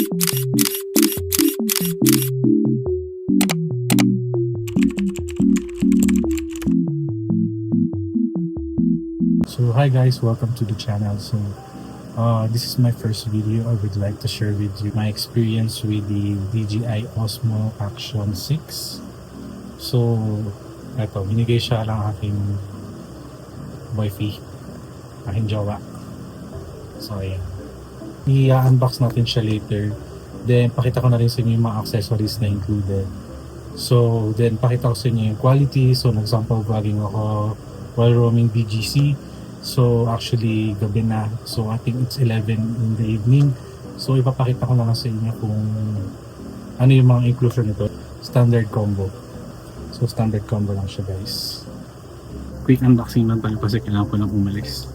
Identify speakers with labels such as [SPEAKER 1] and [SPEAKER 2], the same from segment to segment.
[SPEAKER 1] So hi guys, welcome to the channel. So this is my first video. I would like to share with you my experience with the DJI Osmo Action 6. So eto, binigay siya lang aking wifey, aking jowa. So ayan, i-unbox natin siya later. Then pakita ko na rin sa inyo yung mga accessories na included. So then pakita ko sa inyo yung quality. So nag-sample vlogging ako while roaming BGC. So actually gabi na, so I think it's 11 in the evening. So ipapakita ko na lang sa inyo kung ano yung mga inclusion nito. Standard combo. So standard combo lang siya guys. Quick unboxing lang tayo kasi kailangan ko nang umalis.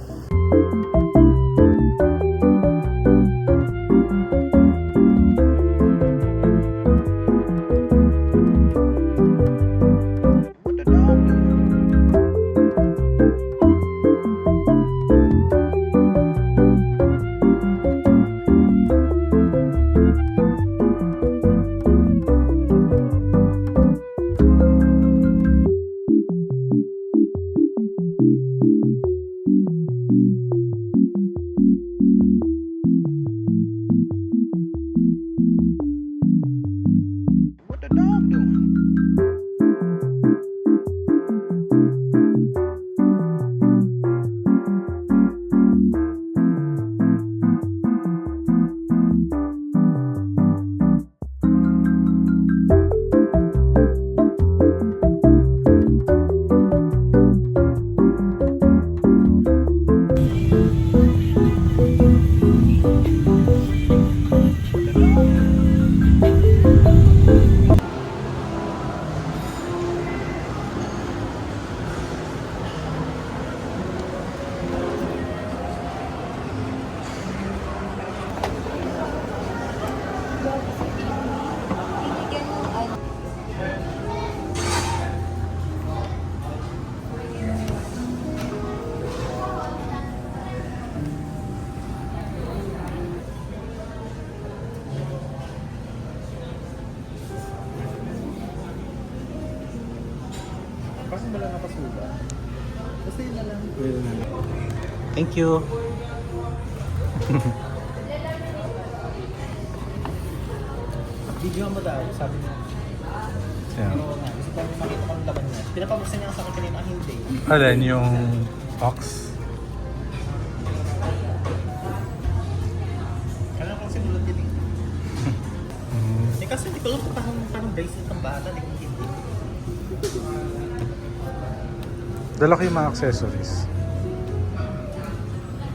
[SPEAKER 2] Parang wala nakasulat. Basta yun na lang.
[SPEAKER 1] Thank you.
[SPEAKER 2] Video mo daw, sabi niya.
[SPEAKER 1] Yeah.
[SPEAKER 2] Pero nga, gusto ko makita ko ang laman niya. Pinapabuksan niya sa akin kanina, hindi.
[SPEAKER 1] Alin yung box?
[SPEAKER 2] Kailangan kong sinulat din eh. Eh kasi hindi ko alam kung parang bracelet ng bata, hindi ko hindi.
[SPEAKER 1] Dala ko yung mga accessories.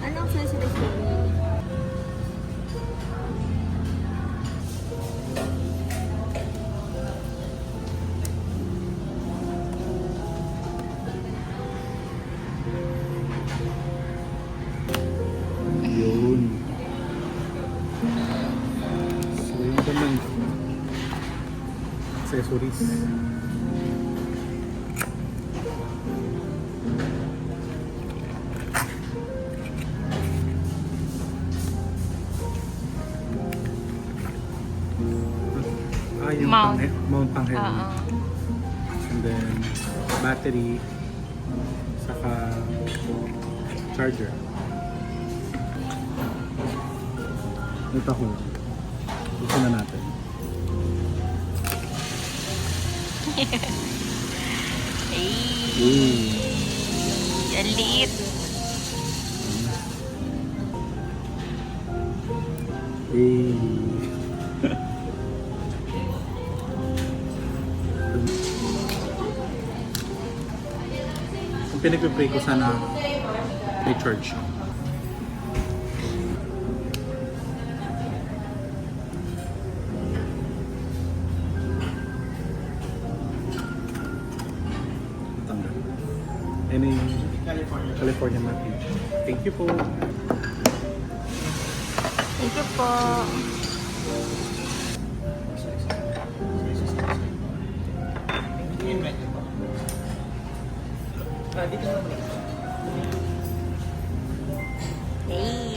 [SPEAKER 3] Anong accessories mo?
[SPEAKER 1] Yun. So yung naman accessories. Yung
[SPEAKER 3] Mount.
[SPEAKER 1] mount pang helmet.
[SPEAKER 3] Oo.
[SPEAKER 1] And then battery saka charger. Ito ko. Ito na natin.
[SPEAKER 3] Ay, ang liit.
[SPEAKER 1] Kung pinag-pray ko sana may charge. Tanggal. Any California message. Thank you po.
[SPEAKER 3] Thank you po.
[SPEAKER 2] Dito na muna.
[SPEAKER 3] Hey.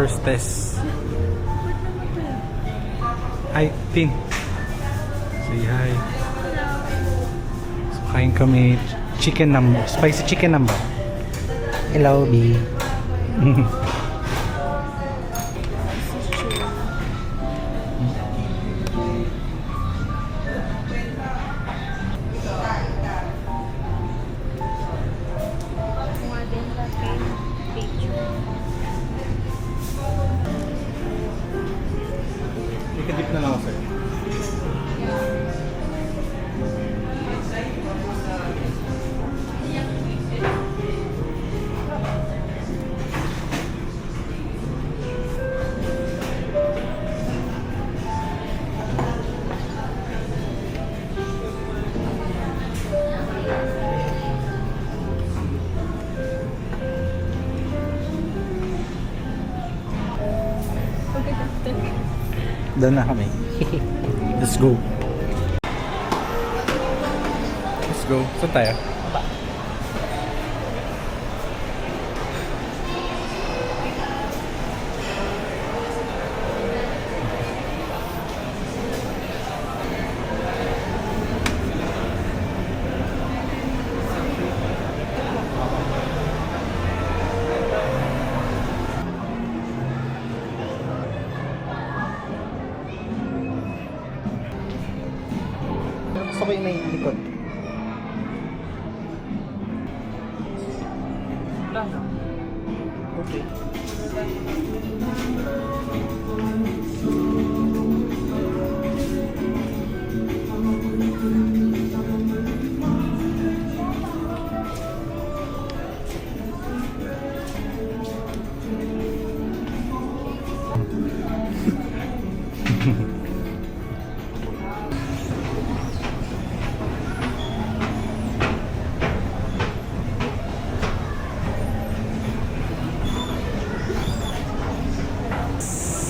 [SPEAKER 1] hostess. Hi, Tin. Say hi. So, kain kami chicken nambo. Spicy chicken nambo. Hello, B.
[SPEAKER 2] Ikadip na lang ako sa'yo.
[SPEAKER 1] Doon na kami. Let's go. Let's go. Saan tayo?
[SPEAKER 2] Gusto ko yung may likod. Okay.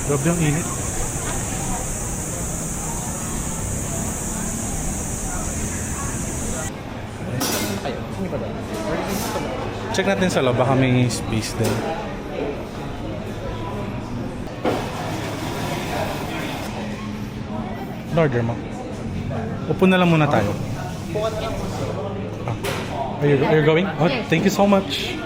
[SPEAKER 1] Grabe ang init.
[SPEAKER 2] Ayun, sino ba ba?
[SPEAKER 1] Check natin sa loob, baka may space din. Order mo. Upo na lang muna tayo. Are you going? Oh, thank you so much.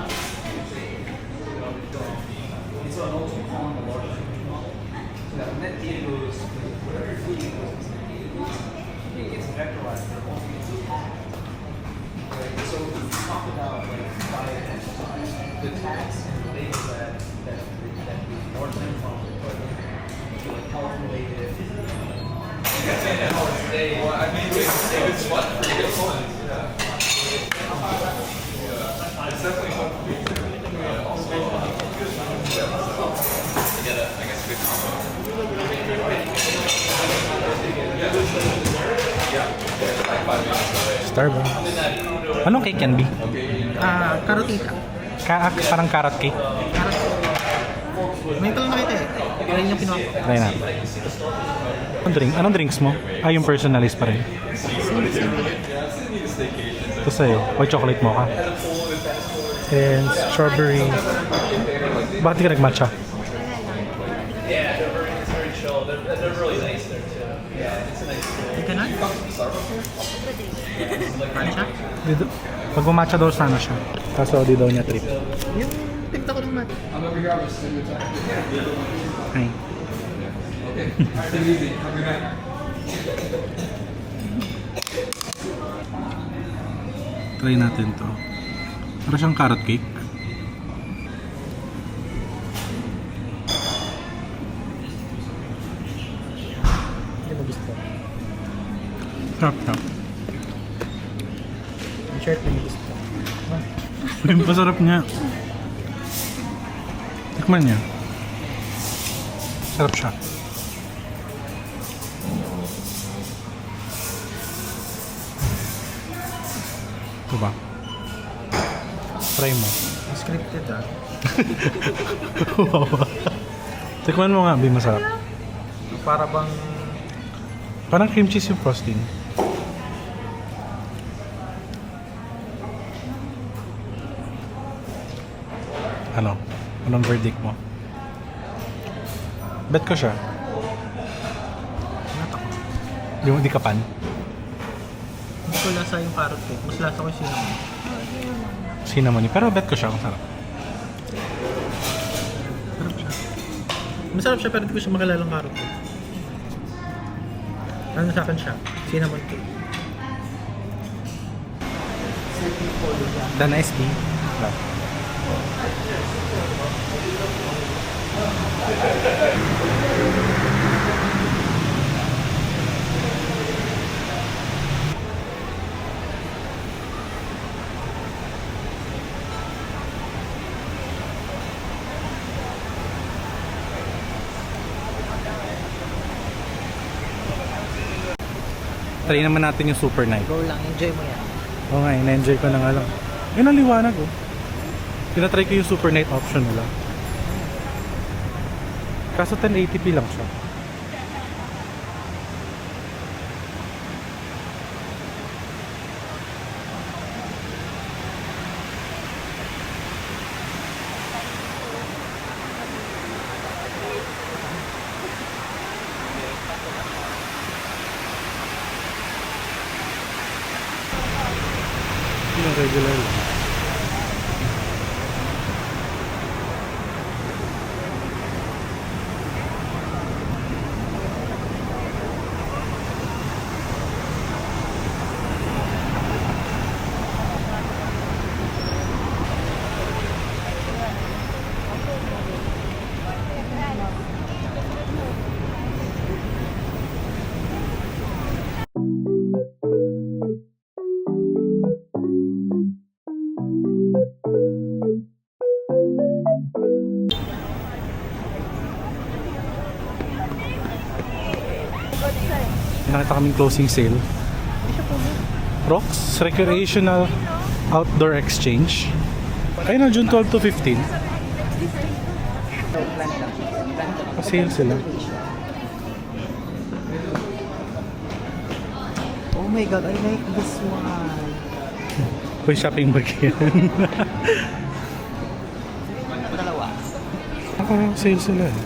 [SPEAKER 1] Starbucks. Anong cake yan, B?
[SPEAKER 2] Karotita.
[SPEAKER 1] Parang carrot cake.
[SPEAKER 2] May lang nakita eh. Ayun yung kinuha ko.
[SPEAKER 1] Try natin. Anong drinks mo? Yung personalized pa rin. Ito sa'yo. White chocolate mocha. And strawberry. Bakit di ka nag-matcha?
[SPEAKER 2] May ganun? Matcha?
[SPEAKER 1] Dito. Pag matcha daw sana siya. Kaso di daw niya trip.
[SPEAKER 2] Yung tinta ko ng matcha.
[SPEAKER 1] Ay. Try natin to. Para siyang carrot cake.
[SPEAKER 2] Hindi mo gusto.
[SPEAKER 1] Sarap siya.
[SPEAKER 2] Yung shirt na yung gusto.
[SPEAKER 1] Yung pasarap niya. Tikman niya. Sarap siya. Ito ba? Try mo.
[SPEAKER 2] Scripted ah.
[SPEAKER 1] Tikman mo nga, Bi, masarap.
[SPEAKER 2] Para bang...
[SPEAKER 1] Parang cream cheese yung frosting. Ano? Anong verdict mo? Bet ko siya. Yung di kapan.
[SPEAKER 2] Hindi ko lasa yung carrot cake. Mas lasa ko yung cinnamon.
[SPEAKER 1] Cinnamon. Pero bet ko siya kung sarap.
[SPEAKER 2] Masarap siya pero hindi ko siya makalalang carrot cake. Ano sa akin siya? Cinnamon cake.
[SPEAKER 1] The nice tea. Try naman natin yung super night.
[SPEAKER 2] Go lang, enjoy mo yan.
[SPEAKER 1] Oo nga, na-enjoy ko na nga lang. Yun ang liwanag oh. Tinatry ko yung super night option nila. Kaso 1080p lang siya. Yung regular lang. Nakita kaming closing sale. Rocks Recreational Outdoor Exchange. Ayun na, June 12 to 15. Sale sila.
[SPEAKER 2] Oh my god, I like this one.
[SPEAKER 1] Uy, shopping bag yan.
[SPEAKER 2] Dalawa.
[SPEAKER 1] Naka-sale sila eh.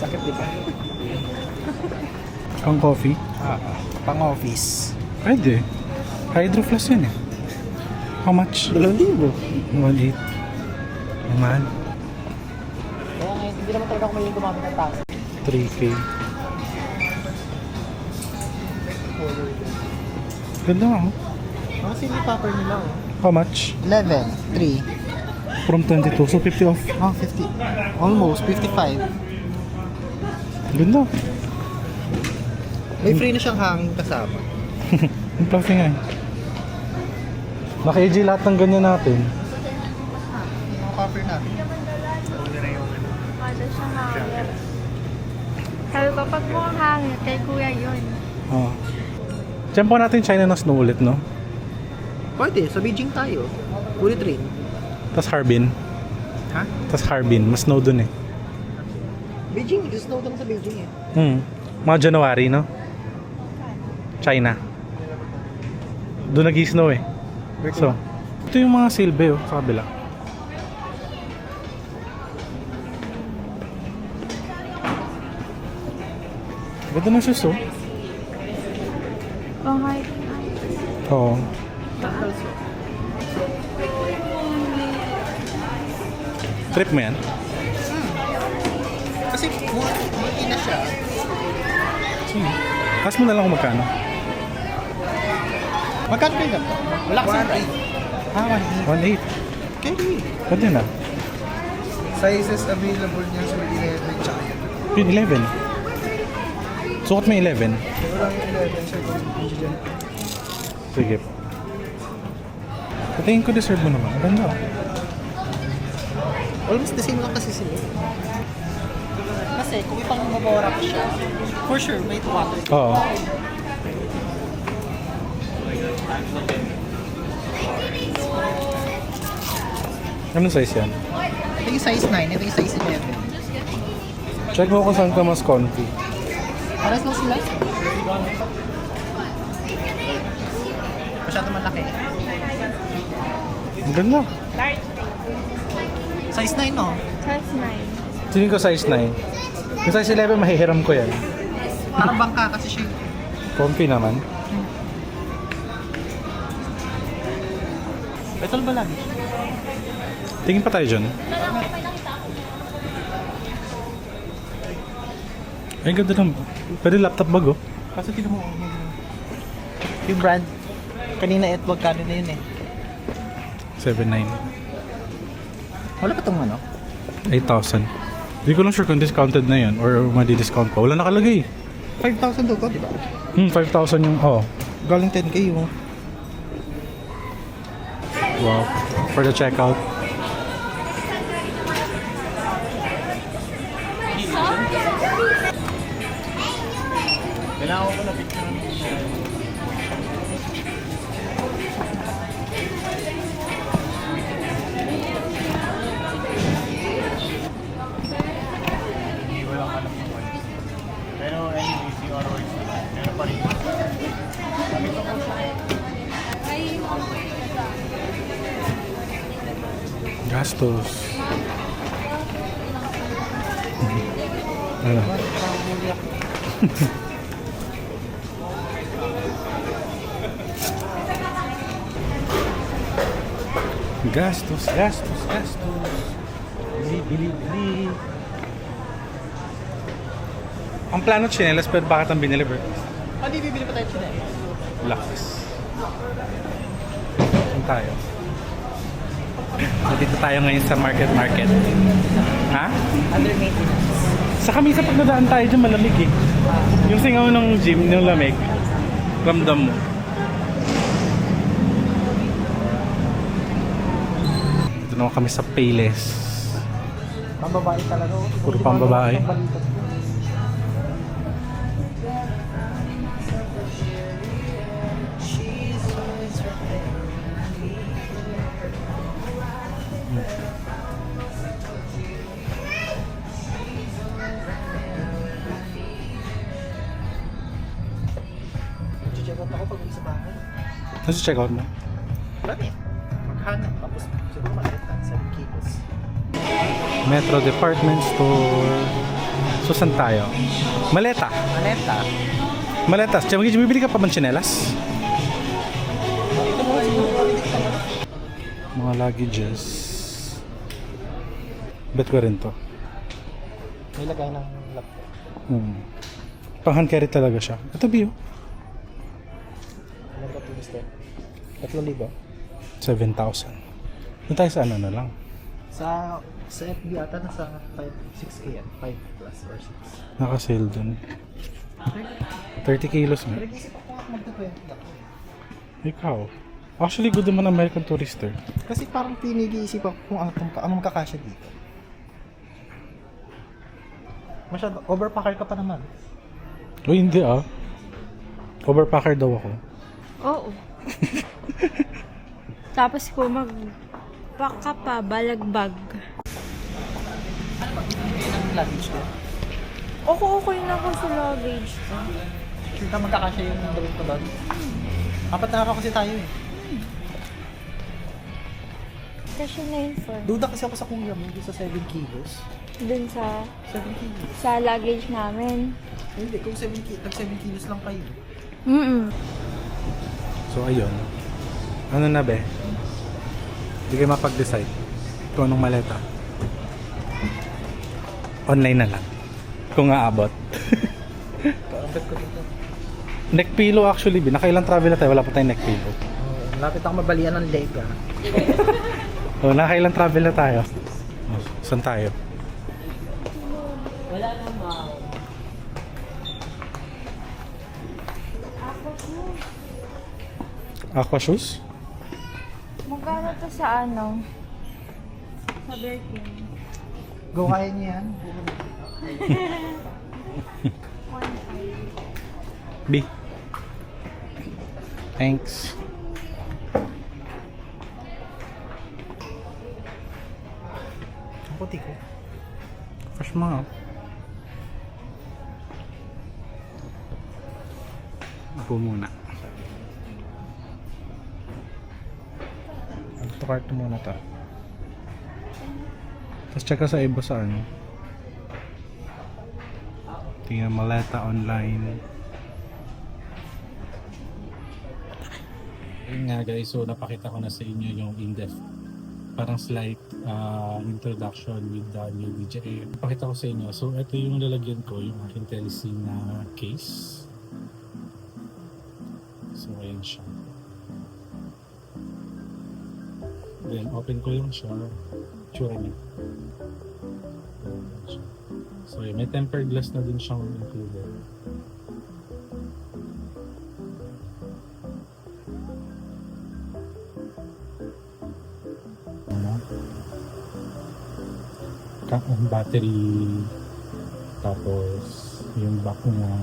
[SPEAKER 2] Sakit di ba?
[SPEAKER 1] Pang coffee?
[SPEAKER 2] Pang office.
[SPEAKER 1] Pwede. Hydro Flask yan eh. How much?
[SPEAKER 2] 2,000.
[SPEAKER 1] 1.8. Naman.
[SPEAKER 2] Kaya ngayon, hindi naman talaga ako mahilig gumamit ng taxi.
[SPEAKER 1] 3K. Ganda nga oh.
[SPEAKER 2] Mga sili popper nila oh.
[SPEAKER 1] How much?
[SPEAKER 2] 11, 3.
[SPEAKER 1] From 22. So 50 off.
[SPEAKER 2] Oh, 50. Almost, 55.
[SPEAKER 1] Ganda.
[SPEAKER 2] May free na siyang hangin kasama.
[SPEAKER 1] Ang fluffy nga eh. Naka-AG lahat ng ganyan natin.
[SPEAKER 2] Mga popper natin.
[SPEAKER 3] Ano siya hangin. Sabi ko, pag mukhang hangin, kay kuya yun.
[SPEAKER 1] Oo. Diyan po natin China na snow ulit, no?
[SPEAKER 2] Pwede, sa Beijing tayo. Bullet train.
[SPEAKER 1] Tapos Harbin.
[SPEAKER 2] Ha?
[SPEAKER 1] Tapos Harbin. Mas snow dun eh.
[SPEAKER 2] Beijing, just snow lang sa Beijing eh.
[SPEAKER 1] Mga January, no? China. Doon nag-snow eh. So, ito yung mga silbe oh, sa kabila. Ganda na shoes oh.
[SPEAKER 3] Oh, hi.
[SPEAKER 1] Oo. Trip mo yan?
[SPEAKER 2] Kasi multi na siya.
[SPEAKER 1] Sige. Ask mo na lang kung magkano.
[SPEAKER 2] Magkano kayo na? Wala kasi price.
[SPEAKER 1] 1.8.
[SPEAKER 2] Okay.
[SPEAKER 1] Pwede na.
[SPEAKER 2] Sizes available niya sa 11 tsaka yan.
[SPEAKER 1] Yun, 11. Sukat mo 11.
[SPEAKER 2] Wala yung 11 siya kung dyan.
[SPEAKER 1] Sige. Patingin ko deserve mo naman. Ang ganda oh.
[SPEAKER 2] Almost the same lang kasi sila. Kasi kung ipang mabawara ko siya, for sure may water.
[SPEAKER 1] Oo. Anong size yan?
[SPEAKER 2] Ito yung size 9, ito yung size 11.
[SPEAKER 1] Check mo kung saan ka mas comfy.
[SPEAKER 2] Paras lang sila. Masyado malaki.
[SPEAKER 1] Ang ganda.
[SPEAKER 2] Size 9, no?
[SPEAKER 3] Size 9.
[SPEAKER 1] Tingin ko size 9. Yung size 11, mahihiram ko yan.
[SPEAKER 2] Parang bangka kasi siya.
[SPEAKER 1] Comfy naman.
[SPEAKER 2] Ito ba lagi?
[SPEAKER 1] Tingin pa tayo dyan. Ay, ganda naman. Pwede laptop bag, oh.
[SPEAKER 2] Kaso tinan mo, yung brand, kanina wag kano na yun eh.
[SPEAKER 1] 7.9.
[SPEAKER 2] Wala pa tong ano?
[SPEAKER 1] 8,000. Hindi ko lang sure kung discounted na yun or madi-discount pa. Wala nakalagay.
[SPEAKER 2] 5,000 daw to, di ba?
[SPEAKER 1] 5,000 yung, oh.
[SPEAKER 2] Galing 10k yung...
[SPEAKER 1] Wow. For the checkout.
[SPEAKER 2] Kailangan ko na picture ng hindi ko lang alam kung ano. Pero anyways, yung otherwise, meron pa rin.
[SPEAKER 1] Gastos. Ano? Gastos, gastos, gastos. Bili. Ang plano chinelas, pero bakit ang binili, bro?
[SPEAKER 2] Hindi bibili pa tayo siya eh.
[SPEAKER 1] Lakas. Saan tayo? Dito tayo ngayon sa market. Ha?
[SPEAKER 2] Under maintenance.
[SPEAKER 1] Sa kamisa pag nadaan tayo dyan, malamig eh. Yung singaw ng gym, yung lamig, ramdam mo. Dito naman kami sa Payless.
[SPEAKER 2] Pambabae talaga.
[SPEAKER 1] Puro pambabae.
[SPEAKER 2] Check out ako pag uwi sa bahay.
[SPEAKER 1] Nasa check out mo?
[SPEAKER 2] Marami. Maghanap. Tapos siguro malita. 7 kilos.
[SPEAKER 1] Metro Department Store. So saan tayo? Maleta.
[SPEAKER 2] Maleta.
[SPEAKER 1] Maletas. Tiyan, bibili ka pa bang tsinelas?
[SPEAKER 2] Ito mo siguro ulit ka na.
[SPEAKER 1] Mga luggages. Bet ko rin to.
[SPEAKER 2] May lagay ng laptop.
[SPEAKER 1] Pang hand carry talaga siya. Ito, Bio.
[SPEAKER 2] Ano ba ito gusto? 3,000.
[SPEAKER 1] 7,000. Doon tayo sa ano na lang.
[SPEAKER 2] Sa FB ata nasa 6K yan. 5 plus or 6.
[SPEAKER 1] Naka-sale dun. 30 kilos nga.
[SPEAKER 2] Nag-isip ako nga magta-20 ako.
[SPEAKER 1] Ikaw. Actually, good naman American Tourister.
[SPEAKER 2] Kasi parang pinag-iisip ako kung anong kakasya dito. Masyado, overpacker ka pa naman.
[SPEAKER 1] O hindi ah. Overpacker daw ako.
[SPEAKER 3] Oo. Tapos po magpaka pa, balagbag.
[SPEAKER 2] Ang luggage ko.
[SPEAKER 3] Okay na ako sa luggage ko.
[SPEAKER 2] Sure ka magkakasya yung gawin ko doon? 4 na araw kasi tayo eh.
[SPEAKER 3] Kasi na yun for
[SPEAKER 2] Duda kasi ako sa kuya mo, hindi sa 7 kilos.
[SPEAKER 3] dun sa
[SPEAKER 2] 7 kilos?
[SPEAKER 3] luggage namin.
[SPEAKER 2] Hindi, kung 7 kilos lang kayo.
[SPEAKER 1] So ayun. Ano na be? Hindi kayo mapag-decide kung anong maleta. Online na lang. Kung aabot.
[SPEAKER 2] Parang bet ko dito.
[SPEAKER 1] Neck pillow actually, nakailang travel na tayo, wala pa tayong neck pillow.
[SPEAKER 2] Lapit ako mabalian ng leg ah.
[SPEAKER 1] Oh, nakailang travel na tayo. Oh, saan tayo?
[SPEAKER 3] Wala naman.
[SPEAKER 1] Aqua shoes?
[SPEAKER 3] Magkano to sa ano? Sa Birkin.
[SPEAKER 2] Go, kaya niya yan.
[SPEAKER 1] B. Thanks.
[SPEAKER 2] Ang puti ko.
[SPEAKER 1] Fresh mga. Ako muna.
[SPEAKER 2] Ito cart muna to.
[SPEAKER 1] Tapos check ka sa iba sa ano. Tingnan maleta online. Ayun nga guys, so napakita ko na sa inyo yung in-depth. Parang slight introduction with the new DJI. Napakita ko sa inyo. So ito yung lalagyan ko, yung aking Telecine na case. So ayan siya. Then open ko yung siya. Tsura niya. Ayan siya. So yun, may tempered glass na din siyang included. Ano? Ang battery, tapos yung back niya,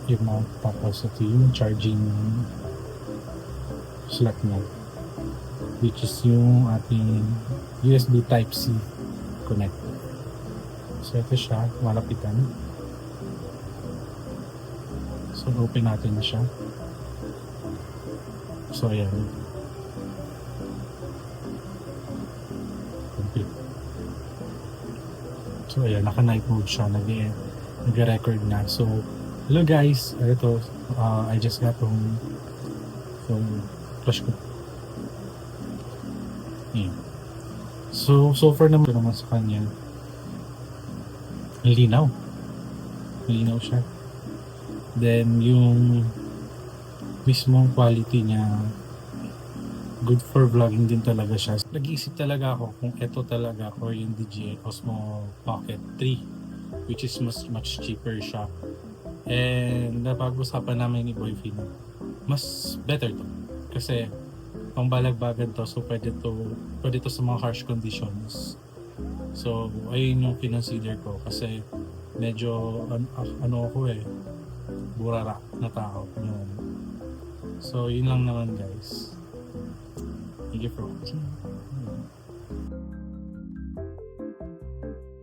[SPEAKER 1] yung mount, tapos ito yung charging slot niya, which is yung ating USB Type-C connector. So ito siya, malapitan. So open natin na siya. So ayan. Complete. So ayan, naka-night mode siya, nag-record na. So hello guys, ito, I just got home. So flash ko. Ayan. So far naman sa kanya, linaw. Linaw siya. Then, yung mismong quality niya, good for vlogging din talaga siya. Nag-iisip talaga ako kung ito talaga or yung DJI Osmo Pocket 3, which is much cheaper siya. And napag-usapan namin ni Boyfin, mas better to. Kasi, pangbalagbagan to, so pwede to sa mga harsh conditions. So, ayun yung kinonsider ko kasi medyo ano ako burara na tao. Yun. So, yun lang naman guys. Thank you for watching.